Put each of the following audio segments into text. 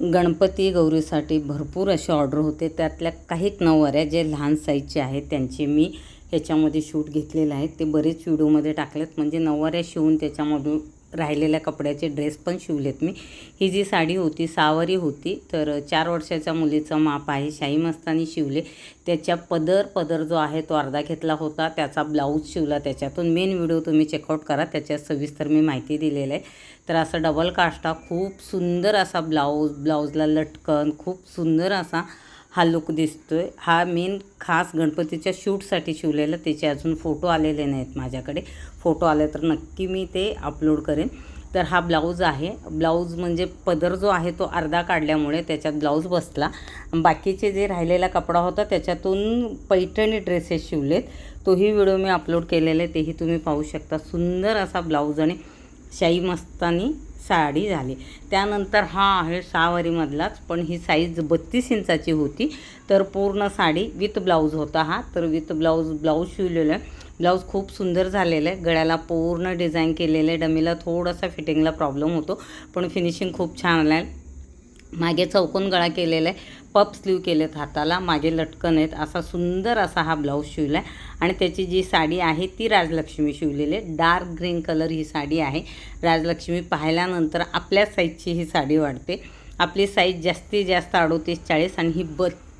गणपती गौरीसाठी भरपूर असे ऑर्डर होते. त्यातल्या काही नऊवाऱ्या जे लहान साईजचे आहेत त्यांचे मी ह्याच्यामध्ये शूट घेतलेले आहेत. ते बरेच व्हिडिओमध्ये टाकलेत. म्हणजे नऊवाऱ्या शिवून त्याच्यामधून राहिलेल्या कपड्याचे ड्रेस पण शिवलेत मी. ही जी साडी होती सहावारी होती. तर 4 वर्षाच्या मुलीचं माप आहे. शाही मस्तानी शिवले. त्याच्या पदर जो आहे तो अर्धा घेतला होता. त्याचा ब्लाऊज शिवला त्याच्यातून. मेन व्हिडिओ तुम्ही चेकआउट करा, त्याच्यात सविस्तर मी माहिती दिलेलं आहे. तर असा डबल काष्टा खूप सुंदर असा ब्लाऊजला लटकन खूप सुंदर असा हा लुक दिसतोय. हा मेन खास गणपतीच्या शूटसाठी शिवलेला. त्याचे अजून फोटो आलेले नाहीत माझ्याकडे. फोटो आले तर नक्की मी ते अपलोड करेन. तर हा ब्लाऊज आहे. ब्लाऊज म्हणजे पदर जो आहे तो अर्धा काढल्यामुळे त्याच्यात ब्लाऊज बसला. बाकीचे जे राहिलेला कपडा होता त्याच्यातून पैठणी ड्रेसेस शिवलेत. तोही व्हिडिओ मी अपलोड केलेला आहे, तेही तुम्ही पाहू शकता. सुंदर असा ब्लाऊज आणि शाही मस्तानी साडी झाली. त्यानंतर हा आहे सहावारीमधलाच, पण ही साईज 32 इंचाची होती. तर पूर्ण साडी विथ ब्लाऊज होता हा. तर विथ ब्लाऊज शिवलेलं आहे. ब्लाऊज खूप सुंदर झालेलं आहे. गळ्याला पूर्ण डिझाईन केलेलं आहे. डमीला थोडासा फिटिंगला प्रॉब्लेम होतो, पण फिनिशिंग खूप छान आलं आहे. मागे चौकोन गळा केलेला आहे. पफ स्लीव केलेत हाताला. मागे लटकन आहेत. असा सुंदर असा हा ब्लाऊज शिवला आहे. आणि त्याची जी साडी आहे ती राजलक्ष्मी शिवलेली आहे. डार्क ग्रीन कलर ही साडी आहे. राजलक्ष्मी पाहिल्यानंतर आपल्या साईजची ही साडी वाटते. आपली साईज जास्तीत जास्त 38-40 आणि ही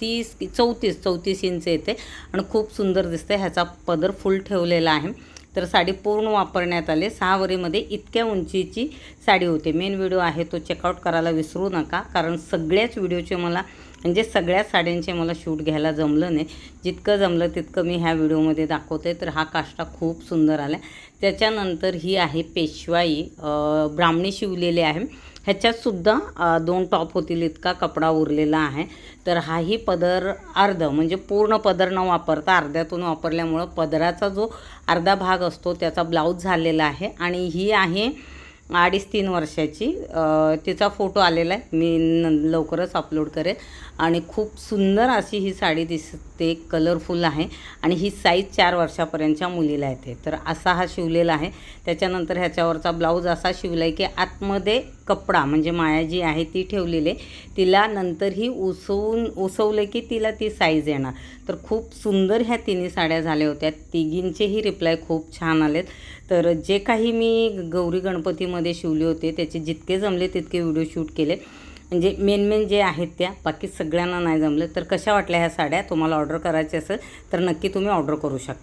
34 इंच येते आणि खूप सुंदर दिसते. ह्याचा पदर फुल ठेवलेला आहे. तर साडी पूर्ण वापरण्यात आले. सहावारीमध्ये इतक्या उंचीची साडी होते. मेन व्हिडिओ आहे तो चेकआउट करायला विसरू नका, कारण सगळ्याच व्हिडिओचे मला म्हणजे सगळ्या साड्यांचे मला शूट घ्यायला जमलं नाही. जितकं जमलं तितकं मी ह्या व्हिडिओमध्ये दाखवते. तर हा काष्टा खूप सुंदर आला. त्याच्यानंतर ही आहे पेशवाई ब्राह्मणी शिवलेली आहे. ह्याच्यातसुद्धा 2 टॉप होतील इतका कपडा उरलेला आहे. तर हाही पदर अर्ध म्हणजे पूर्ण पदर न वापरता अर्ध्यातून वापरल्यामुळं पदराचा जो अर्धा भाग असतो त्याचा ब्लाऊज झालेला आहे. आणि ही आहे 2.5-3 वर्षाची. तिचा फोटो आलेला आहे, मी लवकरच अपलोड करेन. आणि खूप सुंदर अशी ही साडी दिसते. कलरफुल आहे आणि ही साईज 4 वर्षापर्यंतच्या मुलीला येते. तर असा हा शिवलेला आहे. त्याच्यानंतर ह्याच्यावरचा ब्लाऊज असा शिवला आहे की आतमध्ये कपडा म्हणजे माया जी आहे ती ठेवलेली आहे. तिला नंतर ही उसवलं की तिला ती साईज येणार. तर खूप सुंदर ह्या तिन्ही साड्या झाल्या होत्या. तिघींचेही रिप्लाय खूप छान आलेत. तर जे काही मी गौरी गणपतीमध्ये शिवले होते त्याचे जितके जमले तितके व्हिडिओ शूट केले. म्हणजे मेन जे आहेत त्या, बाकी सगळ्यांना नाही जमलं. तर कशा वाटल्या ह्या साड्या? तुम्हाला ऑर्डर करायची असेल तर नक्की तुम्ही ऑर्डर करू शकता.